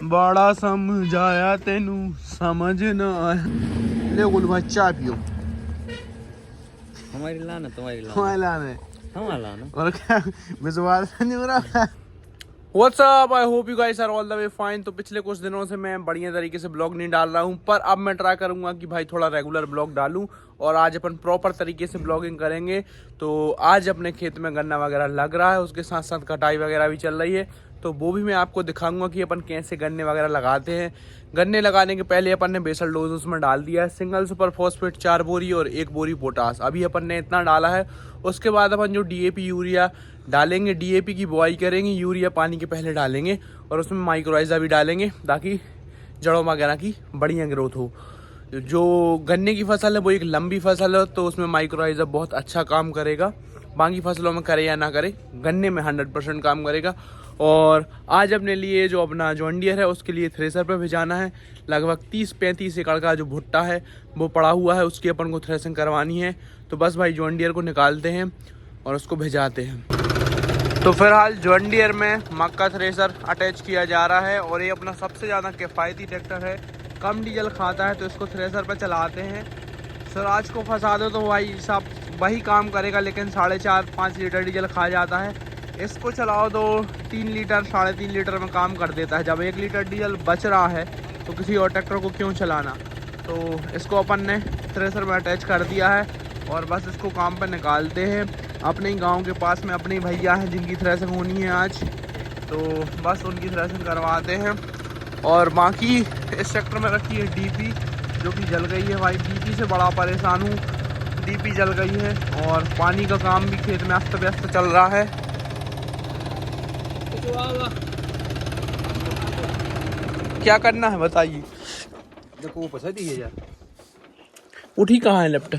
बड़ा समझाया तेनू समझ न आया। ले गुल भाई चाय पियो। हमारी लाना तुम्हारी हमारे लाने हमारा लाना और क्या विश्वास नहीं हो रहा। What's up? I hope you guys are all the way fine। तो पिछले कुछ दिनों से मैं बढ़िया तरीके से ब्लॉग नहीं डाल रहा हूँ, पर अब मैं ट्राई करूंगा कि भाई थोड़ा रेगुलर ब्लॉग डालूं और आज अपन प्रॉपर तरीके से ब्लॉगिंग करेंगे। तो आज अपने खेत में गन्ना वगैरह लग रहा है, उसके साथ साथ कटाई वगैरह भी चल रही है, तो वो भी मैं आपको दिखाऊंगा कि अपन कैसे गन्ने वगैरह लगाते हैं। गन्ने लगाने के पहले अपन ने बेसल डोज उसमें डाल दिया है, सिंगल सुपर फॉस्फेट 4 बोरी और 1 बोरी पोटास, अभी अपन ने इतना डाला है। उसके बाद अपन जो डीएपी यूरिया डालेंगे, डीएपी की बुआई करेंगे, यूरिया पानी के पहले डालेंगे और उसमें माइक्रोराइजा भी डालेंगे ताकि जड़ों वगैरह की बढ़िया ग्रोथ हो। जो गन्ने की फसल है वो एक लंबी फसल है, तो उसमें माइक्रोराइजा बहुत अच्छा काम करेगा। बाकी फसलों में करे या ना करे, गन्ने में 100% काम करेगा। और आज अपने लिए जो अपना जॉन डियर है उसके लिए थ्रेसर पे भिजाना है। लगभग 30-35 एकड़ का जो भुट्टा है वो पड़ा हुआ है, उसकी अपन को थ्रेसिंग करवानी है। तो बस भाई जॉन डियर को निकालते हैं और उसको भिजाते हैं। तो फिलहाल जॉन डियर में मक्का थ्रेसर अटैच किया जा रहा है और ये अपना सबसे ज़्यादा किफ़ायती ट्रैक्टर है, कम डीजल खाता है, तो इसको थ्रेसर पर चलाते हैं। स्वराज को फंसा दो तो भाई सब वही काम करेगा, लेकिन 4.5-5 लीटर डीजल खा जाता है। इसको चलाओ तो 3 लीटर 3.5 लीटर में काम कर देता है। जब 1 लीटर डीजल बच रहा है तो किसी और ट्रैक्टर को क्यों चलाना। तो इसको अपन ने थ्रेसर में अटैच कर दिया है और बस इसको काम पर निकालते हैं। अपने ही गांव के पास में अपने भैया हैं जिनकी थ्रेसिंग होनी है आज, तो बस उनकी थ्रेसिंग करवाते हैं। और बाकी इस ट्रैक्टर में रखी है डीपी, जो कि जल गई है भाई। डीपी से बड़ा परेशान हूँ, डीपी जल गई है और पानी का काम भी खेत में अस्त व्यस्त चल रहा है। क्या करना है बताइए। देखो वो पसंद ही है यार, उठी कहाँ है लेफ्ट।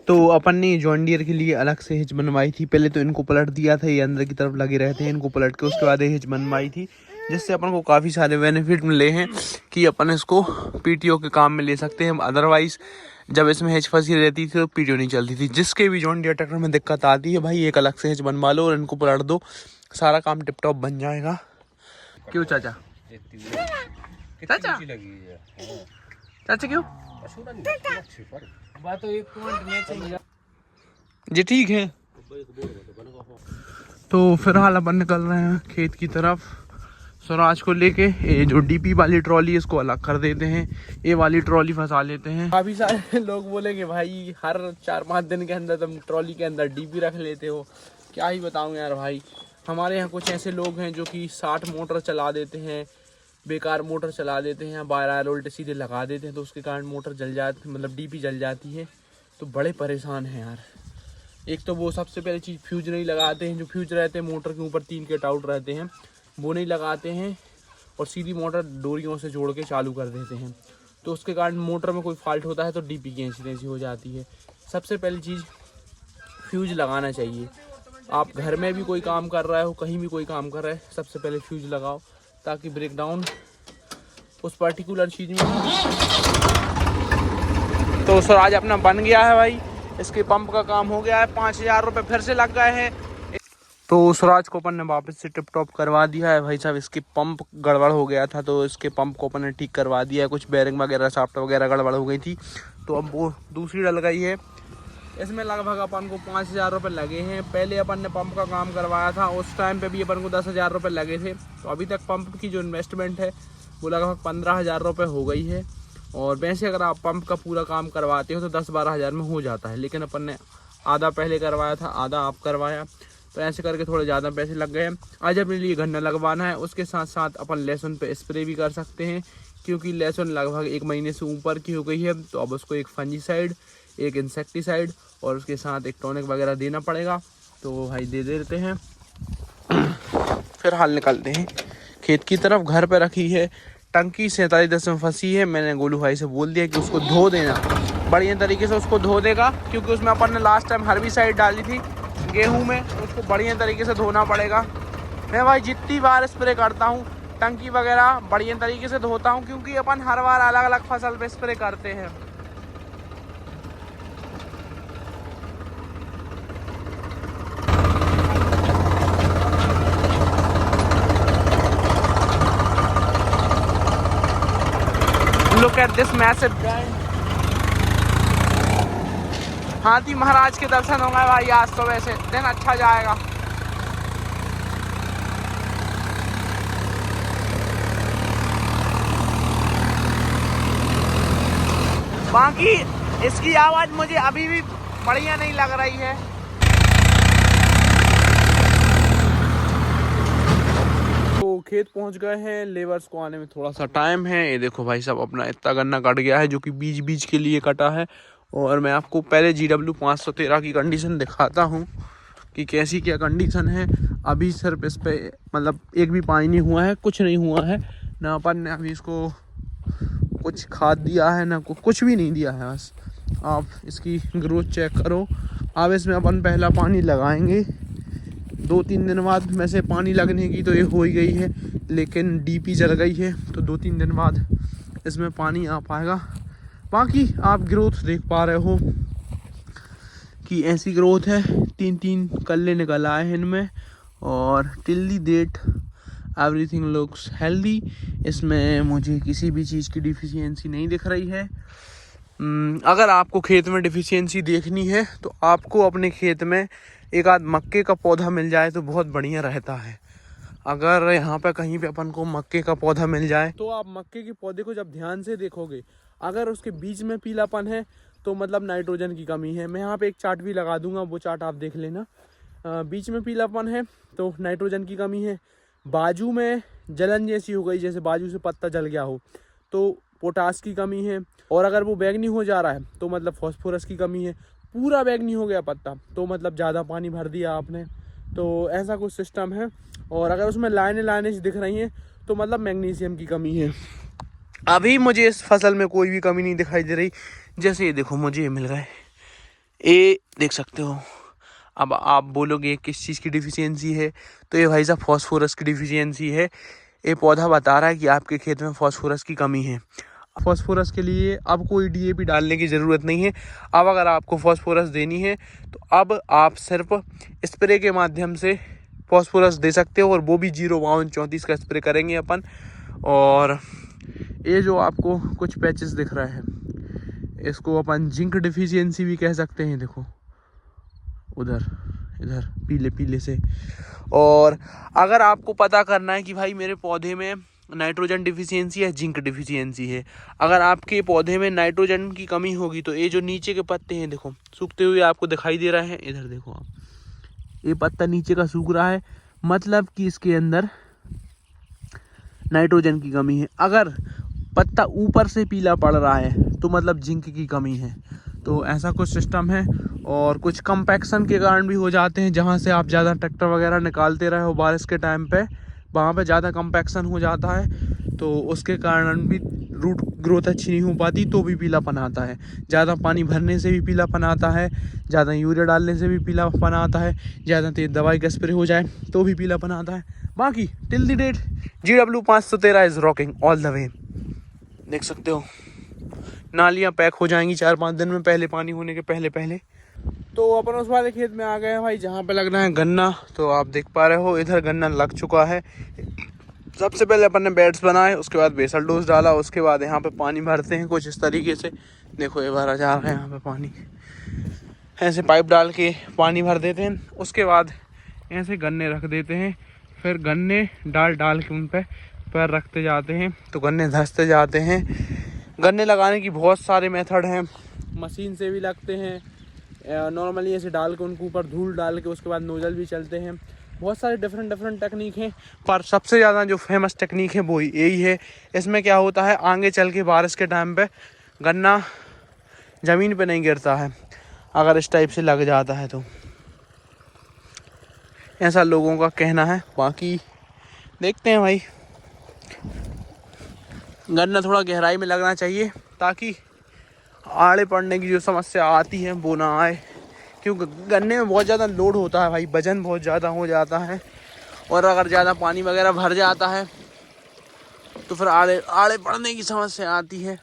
तो अपन ने जॉन डियर के लिए अलग से हिच बनवाई थी। पहले तो इनको पलट दिया था, ये अंदर की तरफ लगे रहते हैं, इनको पलट के उसके बाद हिच बनवाई थी, जिससे अपन को काफ़ी सारे बेनिफिट मिले हैं कि अपन इसको पीटीओ के काम में ले सकते हैं। अदरवाइज़ जब इसमें हिच फंसी रहती थी तो पीटीओ नहीं चलती थी। जिसके भी जॉन डियर ट्रैक्टर में दिक्कत आती है भाई, एक अलग से हिच बनवा लो और इनको पलट दो, सारा काम टिप टॉप बन जाएगा। क्यों चाचा? चाचा चाचा क्यों बात तो एक पॉइंट में चाहिए जी, ठीक है। तो फिलहाल अपन निकल रहे हैं खेत की तरफ स्वराज को लेके। ये जो डीपी वाली ट्रॉली है इसको अलग कर देते हैं, ये वाली ट्रॉली फंसा लेते हैं। काफ़ी सारे लोग बोलेंगे भाई हर 4-5 दिन के अंदर तुम ट्रॉली के अंदर डीपी रख लेते हो। क्या ही बताऊं यार भाई, हमारे यहाँ कुछ ऐसे लोग हैं जो कि 60 मोटर चला देते हैं, बेकार मोटर चला देते हैं, बार उल्टे सीधे लगा देते हैं, तो उसके कारण मोटर जल जाती, मतलब डीपी जल जाती है। तो बड़े परेशान हैं यार। एक तो वो सबसे पहले चीज़ फ्यूज नहीं लगाते हैं, जो फ्यूज रहते हैं मोटर के ऊपर 3 कट आउट रहते हैं वो नहीं लगाते हैं और सीधी मोटर डोरियों से जोड़ के चालू कर देते हैं। तो उसके कारण मोटर में कोई फॉल्ट होता है तो डीपी की इंसिडेंसी हो जाती है। सबसे पहली चीज़ फ्यूज लगाना चाहिए। आप घर में भी कोई काम कर रहे हो, कहीं भी कोई काम कर रहे हैं, सबसे पहले फ्यूज लगाओ ताकि ब्रेकडाउन उस पर्टिकुलर चीज़ में। तो सर आज अपना बन गया है भाई, इसके पंप का काम हो गया है, 5000 रुपये फिर से लग गए हैं। तो स्वराज को अपन ने वापस से टिप टॉप करवा दिया है भाई साहब। इसके पंप गड़बड़ हो गया था तो इसके पंप को अपन ने ठीक करवा दिया है, कुछ बेरिंग वगैरह शाफ्ट वगैरह गड़बड़ हो गई थी, तो अब वो दूसरी डल गई है। इसमें लगभग अपन को 5000 रुपये लगे हैं। पहले अपन ने पंप का काम करवाया था, उस टाइम पे भी अपन को 10,000 रुपये लगे थे। तो अभी तक पंप की जो इन्वेस्टमेंट है वो लगभग 15,000 रुपये हो गई है। और वैसे अगर आप पंप का पूरा काम करवाते हो तो 10-12 हज़ार में हो जाता है, लेकिन अपन ने आधा पहले करवाया था, आधा आप करवाया, तो ऐसे करके थोड़े ज़्यादा पैसे लग गए। आज अपने लिए गन्ना लगवाना है, उसके साथ साथ अपन लहसुन पे स्प्रे भी कर सकते हैं, क्योंकि लहसुन लगभग 1 महीने से ऊपर की हो गई है। तो अब उसको एक फंजीसाइड, एक इंसेक्टिसाइड और उसके साथ एक टॉनिक वगैरह देना पड़ेगा। तो भाई दे देते हैं। फिर हाल निकलते हैं खेत की तरफ। घर पे रखी है टंकी 47 में फंसी है, मैंने गोलू भाई से बोल दिया कि उसको धो देना, बढ़िया तरीके से उसको धो देगा, क्योंकि उसमें अपन ने लास्ट टाइम हर्बिसाइड डाली थी गेहूं में, तो उसको बढ़िया तरीके से धोना पड़ेगा। मैं भाई जितनी बार स्प्रे करता हूँ टंकी वगैरह बढ़िया तरीके से धोता हूँ, क्योंकि अपन हर बार अलग अलग फसल पे स्प्रे करते हैं। लुक एट दिस मैसिव गाय। हाथी महाराज के दर्शन होंगे भाई आज तो, वैसे दिन अच्छा जाएगा। बाकी इसकी आवाज मुझे अभी भी बढ़िया नहीं लग रही है। तो खेत पहुंच गए हैं, लेबर्स को आने में थोड़ा सा टाइम है। ये देखो भाई साहब अपना इतना गन्ना कट गया है जो कि बीज बीज के लिए कटा है। और मैं आपको पहले GW 513 की कंडीशन दिखाता हूँ कि कैसी क्या कंडीशन है। अभी सिर्फ इस पे मतलब एक भी पानी नहीं हुआ है, कुछ नहीं हुआ है ना, अपन ने अभी इसको कुछ खाद दिया है ना कुछ भी नहीं दिया है। बस आप इसकी ग्रोथ चेक करो। अब इसमें अपन पहला पानी लगाएंगे 2-3 दिन बाद। में से पानी लगने की तो ये हो ही गई है, लेकिन DP जल गई है, तो 2-3 दिन बाद इसमें पानी आ पाएगा। बाकी आप ग्रोथ देख पा रहे हो कि ऐसी ग्रोथ है, 3-3 कल्ले निकल आए हैं इनमें। और till the date everything looks healthy. इसमें मुझे किसी भी चीज़ की डिफिशियंसी नहीं दिख रही है। अगर आपको खेत में डिफिशियंसी देखनी है तो आपको अपने खेत में एक आध मक्के का पौधा मिल जाए तो बहुत बढ़िया रहता है। अगर यहाँ पे कहीं पे अपन को मक्के का पौधा मिल जाए तो आप मक्के के पौधे को जब ध्यान से देखोगे, अगर उसके बीच में पीलापन है तो मतलब नाइट्रोजन की कमी है। मैं यहाँ पे एक चार्ट भी लगा दूंगा, वो चार्ट आप देख लेना। बीच में पीलापन है तो नाइट्रोजन की कमी है। बाजू में जलन जैसी हो गई, जैसे बाजू से पत्ता जल गया हो, तो पोटास की कमी है। और अगर वो बैंगनी हो जा रहा है तो मतलब फॉस्फोरस की कमी है। पूरा बैंगनी हो गया पत्ता तो मतलब ज़्यादा पानी भर दिया आपने, तो ऐसा कुछ सिस्टम है। और अगर उसमें लाइनें दिख रही हैं तो मतलब मैग्नीशियम की कमी है। अभी मुझे इस फसल में कोई भी कमी नहीं दिखाई दे रही। जैसे ये देखो मुझे ये मिल गए, ये देख सकते हो। अब आप बोलोगे किस चीज़ की डिफिशियंसी है, तो ये भाई साहब फॉस्फोरस की डिफिशियंसी है। ये पौधा बता रहा है कि आपके खेत में फॉस्फोरस की कमी है। फॉस्फोरस के लिए अब कोई DAP डालने की ज़रूरत नहीं है। अब अगर आपको फॉस्फोरस देनी है तो अब आप सिर्फ स्प्रे के माध्यम से फॉस्फोरस दे सकते हो, और वो भी 05234 का स्प्रे करेंगे अपन। और ये जो आपको कुछ पैचेस दिख रहे हैं, इसको अपन जिंक डिफिशियंसी भी कह सकते हैं। देखो उधर इधर पीले पीले से। और अगर आपको पता करना है कि भाई मेरे पौधे में नाइट्रोजन डिफिशियंसी है, जिंक डिफिशियंसी है, अगर आपके पौधे में नाइट्रोजन की कमी होगी तो ये जो नीचे के पत्ते हैं देखो सूखते हुए आपको दिखाई दे रहे हैं। इधर देखो आप, ये पत्ता नीचे का सूख रहा है, मतलब कि इसके अंदर नाइट्रोजन की कमी है। अगर पत्ता ऊपर से पीला पड़ रहा है तो मतलब जिंक की कमी है। तो ऐसा कुछ सिस्टम है। और कुछ कंपैक्शन के कारण भी हो जाते हैं, जहाँ से आप ज़्यादा ट्रैक्टर वगैरह निकालते रहे हो बारिश के टाइम पे, वहाँ पे ज़्यादा कंपैक्शन हो जाता है, तो उसके कारण भी रूट ग्रोथ अच्छी नहीं हो पाती, तो भी पीलापन आता है। ज़्यादा पानी भरने से भी पीलापन आता है, ज़्यादा यूरिया डालने से भी पीलापन आता है, ज़्यादा तेज दवाई का स्प्रे हो जाए तो भी पीलापन आता है। बाकी till the date GW 513 is rocking all the way. देख सकते हो नालियाँ पैक हो जाएंगी 4-5 दिन में, पहले पानी होने के पहले। तो अपन उस वाले खेत में आ गए हैं भाई जहाँ पे लगना है गन्ना। तो आप देख पा रहे हो इधर गन्ना लग चुका है। सबसे पहले अपन ने बेड्स बनाए, उसके बाद बेसल डोज डाला, उसके बाद यहाँ पे पानी भरते हैं कुछ इस तरीके से। देखो ये भरा जा रहा है यहाँ पे पानी, ऐसे पाइप डाल के पानी भर देते हैं। उसके बाद ऐसे गन्ने रख देते हैं, फिर गन्ने डाल के उन पर पैर रखते जाते हैं तो गन्ने धंसते जाते हैं। गन्ने लगाने की बहुत सारे मेथड हैं, मशीन से भी लगते हैं, नॉर्मली ऐसे डाल के उनके ऊपर धूल डाल के उसके बाद नोजल भी चलते हैं। बहुत सारे डिफरेंट टेक्निक हैं, पर सबसे ज़्यादा जो फेमस टेक्निक है वो यही है। इसमें क्या होता है, आगे चल के बारिश के टाइम पे गन्ना ज़मीन पे नहीं गिरता है अगर इस टाइप से लग जाता है तो, ऐसा लोगों का कहना है। बाकी देखते हैं भाई, गन्ना थोड़ा गहराई में लगना चाहिए ताकि आड़े पड़ने की जो समस्या आती है वो ना आए, क्योंकि गन्ने में बहुत ज़्यादा लोड होता है भाई, वजन बहुत ज़्यादा हो जाता है। और अगर ज़्यादा पानी वगैरह भर जाता है तो फिर आड़े पड़ने की समस्या आती है।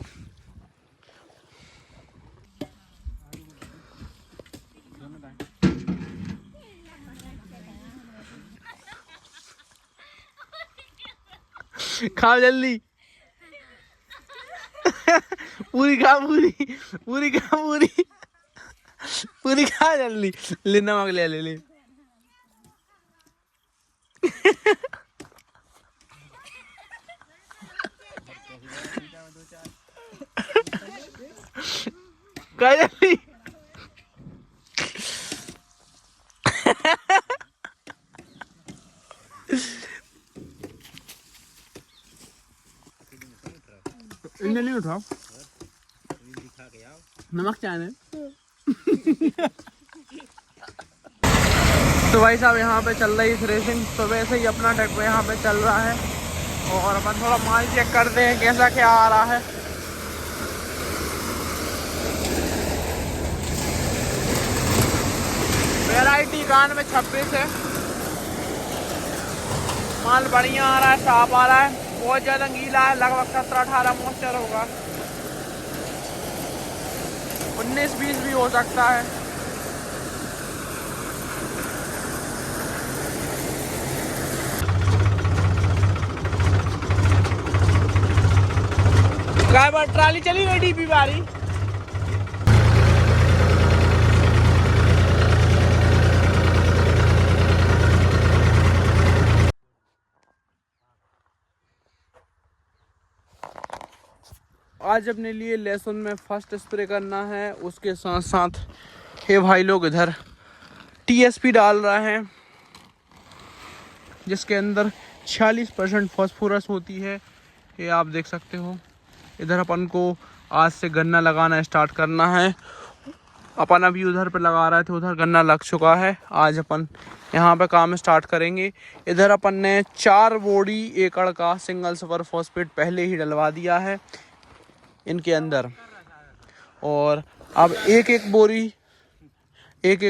खाओ जल्दी। पूरी खा पूरी, पूरी खा पूरी, पूरी खा जल्दी। ले नमक ले ले ले। खा जल्दी। इन्हें नहीं उठाओ, नमक चाहे। तो भाई साहब यहाँ पे चल रही है रेसिंग, तो वैसे ही अपना ट्रैक्टर यहाँ पे चल रहा है और अपन थोड़ा माल चेक करते हैं कैसा क्या आ रहा है। वैरायटी 91-26 है, माल बढ़िया आ रहा है, साफ आ रहा है, बहुत ज़्यादा गीला है, लगभग 17-18 मॉइस्चर होगा, 19-20 भी हो सकता है। काय बार ट्राली चली गई डीपी बारी। आज अपने लिए लहसुन में फर्स्ट स्प्रे करना है, उसके साथ साथ ये भाई लोग इधर टीएसपी डाल रहे हैं जिसके अंदर 46% फास्फोरस होती है, ये आप देख सकते हो। इधर अपन को आज से गन्ना लगाना स्टार्ट करना है। अपन अभी उधर पे लगा रहे थे, उधर गन्ना लग चुका है, आज अपन यहाँ पे काम स्टार्ट करेंगे। इधर अपन ने 4 बोरी एकड़ का सिंगल सुपर फॉस्फेट पहले ही डलवा दिया है इनके अंदर, और अब एक एक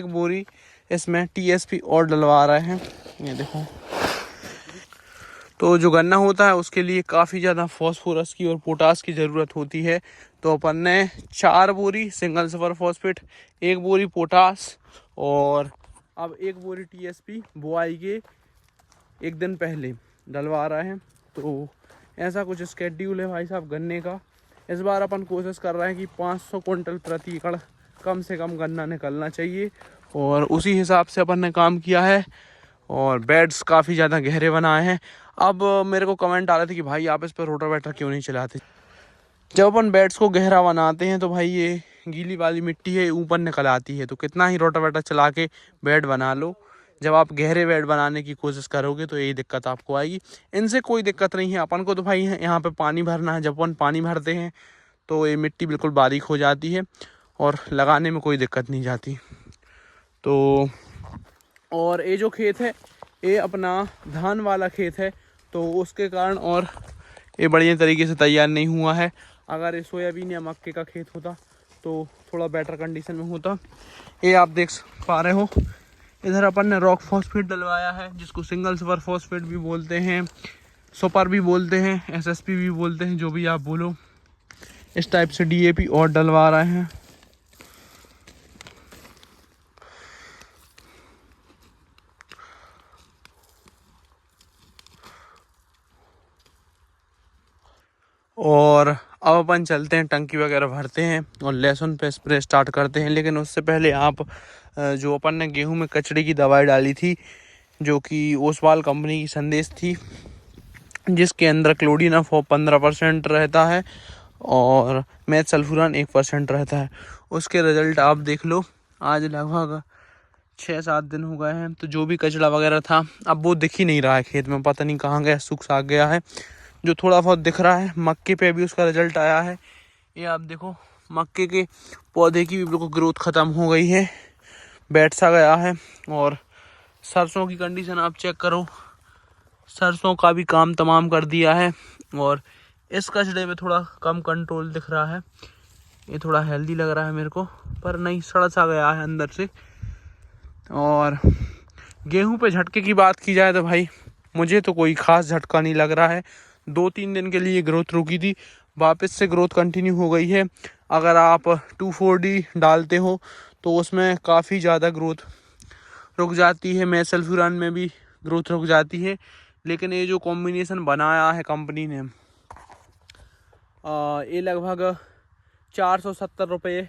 बोरी इसमें टीएसपी और डलवा रहे हैं। ये देखो, तो जो गन्ना होता है उसके लिए काफ़ी ज़्यादा फास्फोरस की और पोटास की ज़रूरत होती है, तो अपन ने 4 बोरी सिंगल सुपर फॉस्फेट, 1 बोरी पोटास और अब 1 बोरी टीएसपी बुआई के 1 दिन पहले डलवा रहे हैं। तो ऐसा कुछ स्केड्यूल है भाई साहब गन्ने का। इस बार अपन कोशिश कर रहे हैं कि 500 क्विंटल प्रति एकड़ कम से कम गन्ना निकलना चाहिए, और उसी हिसाब से अपन ने काम किया है, और बेड्स काफ़ी ज़्यादा गहरे बनाए हैं। अब मेरे को कमेंट आ रहे थे कि भाई आप इस पर रोटावेटर क्यों नहीं चलाते। जब अपन बेड्स को गहरा बनाते हैं तो भाई ये गीली वाली मिट्टी है ऊपर निकल आती है, तो कितना ही रोटावेटर चला के बेड बना लो, जब आप गहरे बेड बनाने की कोशिश करोगे तो यही दिक्कत आपको आएगी। इनसे कोई दिक्कत नहीं है अपन को, तो भाई यहाँ पे पानी भरना है। जब अपन पानी भरते हैं तो ये मिट्टी बिल्कुल बारीक हो जाती है और लगाने में कोई दिक्कत नहीं जाती। तो और ये जो खेत है ये अपना धान वाला खेत है, तो उसके कारण और ये बढ़िया तरीके से तैयार नहीं हुआ है। अगर ये सोयाबीन या मक्के का खेत होता तो थोड़ा बेटर कंडीशन में होता। ये आप देख पा रहे हो, इधर अपन ने रॉक फॉस्फेट डलवाया है, जिसको सिंगल सुपर फॉस्फेट भी बोलते हैं, सुपर भी बोलते हैं, एसएसपी भी बोलते हैं, जो भी आप बोलो। इस टाइप से डीएपी और डलवा रहे हैं। और अब अपन चलते हैं, टंकी वगैरह भरते हैं और लहसुन पे स्प्रे स्टार्ट करते हैं। लेकिन उससे पहले आप जो अपन ने गेहूं में कचड़े की दवाई डाली थी, जो कि ओसवाल कंपनी की संदेश थी, जिसके अंदर क्लोरीनाफॉप 15% रहता है और मेथसल्फुरान 1% रहता है, उसके रिजल्ट आप देख लो। आज लगभग 6-7 दिन हो गए हैं, तो जो भी कचड़ा वगैरह था अब वो दिख ही नहीं रहा है खेत में, पता नहीं कहाँ गया, सूख साग गया है। जो थोड़ा बहुत दिख रहा है मक्के पे भी उसका रिजल्ट आया है। ये आप देखो, मक्के के पौधे की भी बिल्कुल ग्रोथ ख़त्म हो गई है, बैठ सा गया है। और सरसों की कंडीशन आप चेक करो, सरसों का भी काम तमाम कर दिया है। और इस कचड़े में थोड़ा कम कंट्रोल दिख रहा है, ये थोड़ा हेल्दी लग रहा है मेरे को, पर नहीं, सड़ सा गया है अंदर से। और गेहूं पे झटके की बात की जाए तो भाई मुझे तो कोई ख़ास झटका नहीं लग रहा है। 2-3 दिन के लिए ग्रोथ रुकी थी, वापस से ग्रोथ कंटिन्यू हो गई है। अगर आप 2,4-D डालते हो तो उसमें काफ़ी ज़्यादा ग्रोथ रुक जाती है, मेथसल्फुरान में भी ग्रोथ रुक जाती है। लेकिन ये जो कॉम्बिनेशन बनाया है कंपनी ने, ये लगभग 470 रुपये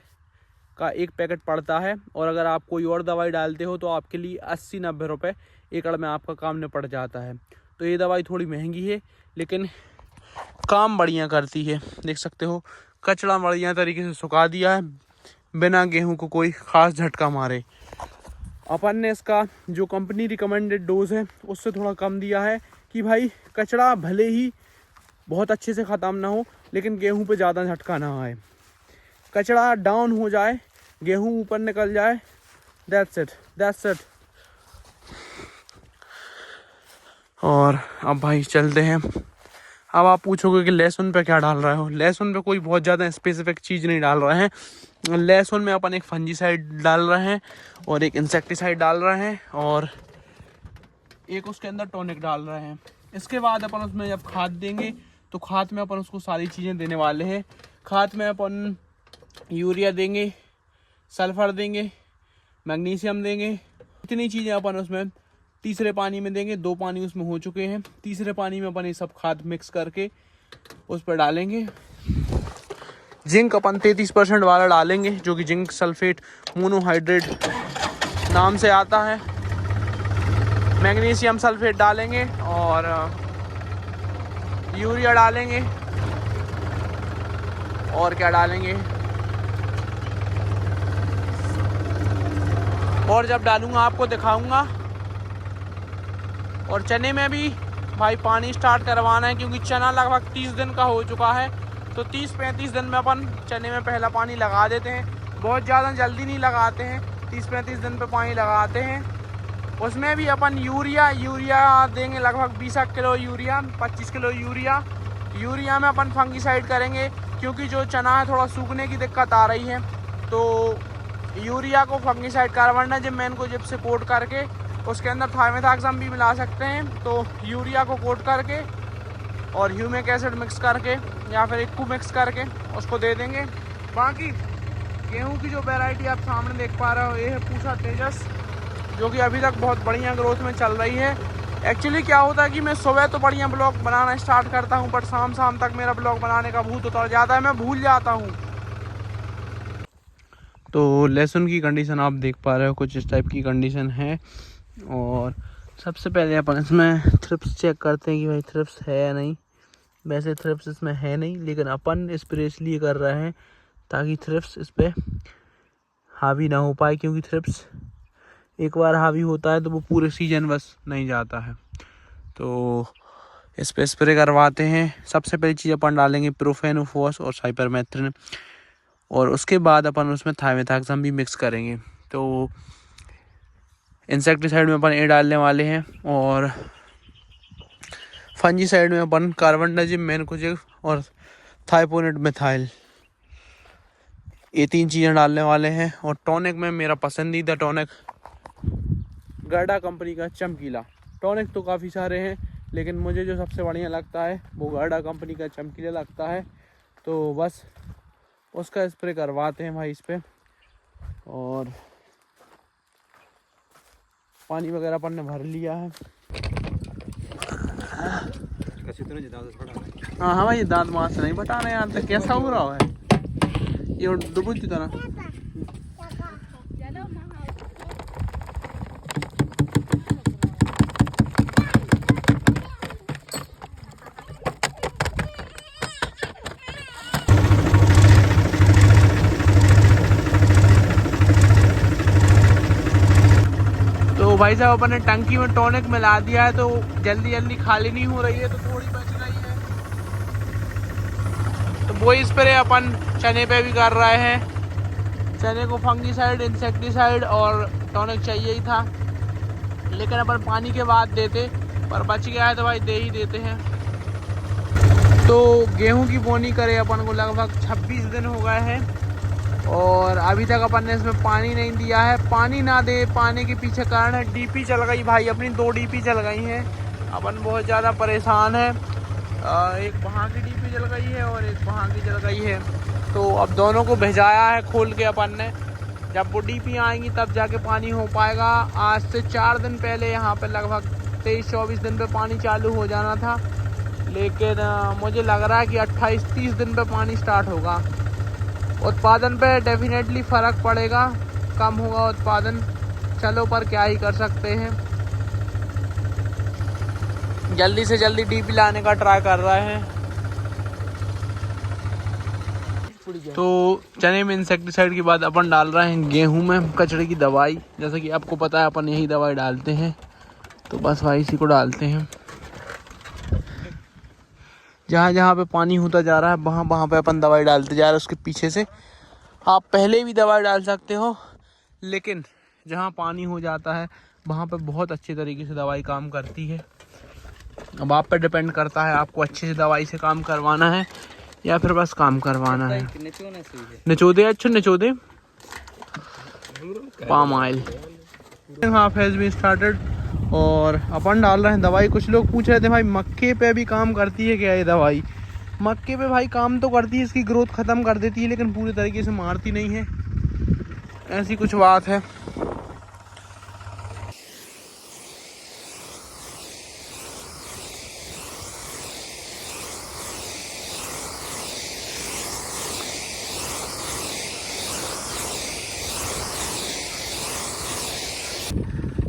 का एक पैकेट पड़ता है। और अगर आप कोई और दवाई डालते हो तो आपके लिए 80-90 रुपये एकड़ में आपका काम निपट जाता है। तो ये दवाई थोड़ी महंगी है लेकिन काम बढ़िया करती है। देख सकते हो कचड़ा बढ़िया तरीके से सुखा दिया है बिना गेहूं को कोई ख़ास झटका मारे। अपन ने इसका जो कंपनी रिकमेंडेड डोज है उससे थोड़ा कम दिया है कि भाई कचड़ा भले ही बहुत अच्छे से ख़त्म ना हो लेकिन गेहूं पे ज़्यादा झटका ना आए, कचड़ा डाउन हो जाए, गेहूं ऊपर निकल जाए, दैट्स इट। और अब भाई चलते हैं। अब आप पूछोगे कि लहसुन पे क्या डाल रहे हो। लहसुन पे कोई बहुत ज़्यादा स्पेसिफिक चीज़ नहीं डाल रहे हैं। लहसुन में अपन एक फंजीसाइड डाल रहे हैं और एक इंसेक्टिसाइड डाल रहे हैं और एक उसके अंदर टॉनिक डाल रहे हैं। इसके बाद अपन उसमें जब खाद देंगे तो खाद में अपन उसको सारी चीज़ें देने वाले हैं। खाद में अपन यूरिया देंगे, सल्फर देंगे, मैग्नीशियम देंगे, इतनी चीज़ें अपन उसमें तीसरे पानी में देंगे। 2 पानी उसमें हो चुके हैं, तीसरे पानी में अपन ये सब खाद मिक्स करके उस पर डालेंगे। जिंक अपन 33% वाला डालेंगे जो कि जिंक सल्फेट मोनोहाइड्रेट नाम से आता है। मैग्नीशियम सल्फेट डालेंगे और यूरिया डालेंगे और क्या डालेंगे। और जब डालूंगा आपको दिखाऊंगा। और चने में भी भाई पानी स्टार्ट करवाना है क्योंकि चना लगभग 30 दिन का हो चुका है। तो 30-35 दिन में अपन चने में पहला पानी लगा देते हैं। बहुत ज़्यादा जल्दी नहीं लगाते हैं, 30-35 दिन पे पानी लगाते हैं। उसमें भी अपन यूरिया देंगे लगभग 20 किलो यूरिया, 25 किलो यूरिया में अपन फंगीसाइड करेंगे क्योंकि जो चना है थोड़ा सूखने की दिक्कत आ रही है। तो यूरिया को फंगीसाइड कार्बनडाजिम को जिप से कोट करके उसके अंदर थाइमेथाक्सम भी मिला सकते हैं। तो यूरिया को कोट करके और ह्यूमिक एसिड मिक्स करके या फिर इक्कू मिक्स करके उसको दे देंगे। बाकी गेहूं की जो वैरायटी आप सामने देख पा रहे हो ये है पूसा तेजस, जो कि अभी तक बहुत बढ़िया ग्रोथ में चल रही है। एक्चुअली क्या होता है कि मैं सुबह तो बढ़िया ब्लॉग बनाना स्टार्ट करता हूं पर शाम तक मेरा ब्लॉग बनाने का भूत उतर जाता है, मैं भूल जाता हूं। तो लहसुन की कंडीशन आप देख पा रहे हो, कुछ इस टाइप की कंडीशन है। और सबसे पहले अपन इसमें थ्रिप्स चेक करते हैं कि भाई थ्रिप्स है या नहीं। वैसे थ्रिप्स इसमें है नहीं लेकिन अपन स्प्रे इसलिए कर रहे हैं ताकि थ्रिप्स इस पर हावी ना हो पाए, क्योंकि थ्रिप्स एक बार हावी होता है तो वो पूरे सीजन बस नहीं जाता है। तो इस पर स्प्रे करवाते हैं। सबसे पहली चीज़ अपन डालेंगे प्रोफेनोफॉस और साइपरमेथ्रिन और उसके बाद अपन उसमें थाइमेथाक्सम भी मिक्स करेंगे। तो इंसेक्टिसाइड में अपन ये डालने वाले हैं और फंजीसाइड में अपन कार्बनडाजिम मैनकोजेब और थाइपोनेट मिथाइल, ये 3 चीज़ें डालने वाले हैं। और टॉनिक में मेरा पसंदीदा टॉनिक गर्डा कंपनी का चमकीला। टॉनिक तो काफ़ी सारे हैं लेकिन मुझे जो सबसे बढ़िया लगता है वो गर्डा कंपनी का चमकीला लगता है। तो बस उसका स्प्रे करवाते हैं भाई इस पर। और पानी वगैरह अपन ने भर लिया है। हाँ भाई दांत मार से नहीं बता रहे यहाँ तक कैसा हो रहा है ये डुबुच की तरह। तो भाई साहब अपन ने टंकी में टॉनिक मिला दिया है तो जल्दी खाली नहीं हो रही है, तो थोड़ी बच रही है। तो वही स्प्रे अपन चने पे भी कर रहे हैं। चने को फंगीसाइड, इंसेक्टिसाइड और टॉनिक चाहिए ही था लेकिन अपन पानी के बाद देते, पर बच गया है तो भाई दे ही देते हैं। तो गेहूं की बोनी करे अपन को लगभग 26 दिन हो गए हैं और अभी तक अपन ने इसमें पानी नहीं दिया है। पानी ना दे पाने के पीछे कारण है डीपी चल गई भाई, अपनी 2 डीपी चल गई हैं। अपन बहुत ज़्यादा परेशान है। एक वहाँ की डीपी चल गई है और एक वहाँ की चल गई है। तो अब दोनों को भेजाया है खोल के अपन ने। जब वो डीपी आएंगी तब जाके पानी हो पाएगा। आज से 4 दिन पहले यहाँ पे लगभग 23-24 दिन पे पानी चालू हो जाना था लेकिन मुझे लग रहा है कि 28-30 दिन पे पानी स्टार्ट होगा। उत्पादन पे डेफिनेटली फ़र्क पड़ेगा, कम होगा उत्पादन। चलो पर क्या ही कर सकते हैं, जल्दी से जल्दी डीपी लाने का ट्राई कर रहे हैं। तो चने में इंसेक्टिसाइड के बाद अपन डाल रहे हैं गेहूं में कचड़े की दवाई। जैसा कि आपको पता है अपन यही दवाई डालते हैं, तो बस भाई इसी को डालते हैं। जहाँ जहाँ पे पानी होता जा रहा है वहाँ वहाँ पे अपन दवाई डालते जा रहे हैं। उसके पीछे से आप पहले भी दवाई डाल सकते हो, लेकिन जहाँ पानी हो जाता है वहाँ पे बहुत अच्छे तरीके से दवाई काम करती है। अब आप पे डिपेंड करता है आपको अच्छे से दवाई से काम करवाना है या फिर बस काम करवाना है। निचोदे, अच्छा निचोदे palm oil half has been started और अपन डाल रहे हैं दवाई। कुछ लोग पूछ रहे थे भाई मक्के पे भी काम करती है क्या ये दवाई? मक्के पे भाई काम तो करती है, इसकी ग्रोथ ख़त्म कर देती है, लेकिन पूरी तरीके से मारती नहीं है, ऐसी कुछ बात है।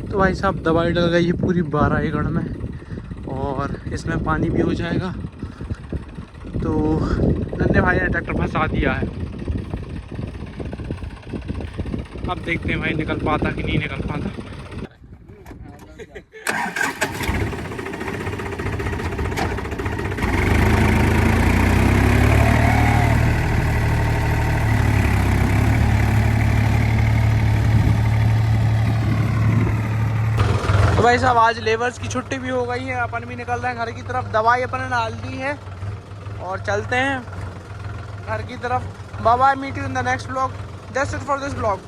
तो भाई साहब दवाई डल गई है पूरी 12 एकड़ में और इसमें पानी भी हो जाएगा। तो नन्हे भाई ने ट्रैक्टर फंसा दिया है, अब देखते हैं भाई निकल पाता कि नहीं निकल पाता। तो भाई साहब आज लेबर्स की छुट्टी भी हो गई है, अपन भी निकल रहे हैं घर की तरफ। दवाई अपन ने डाल दी है और चलते हैं घर की तरफ। Bye bye, meet you in the next blog. That's it for this blog.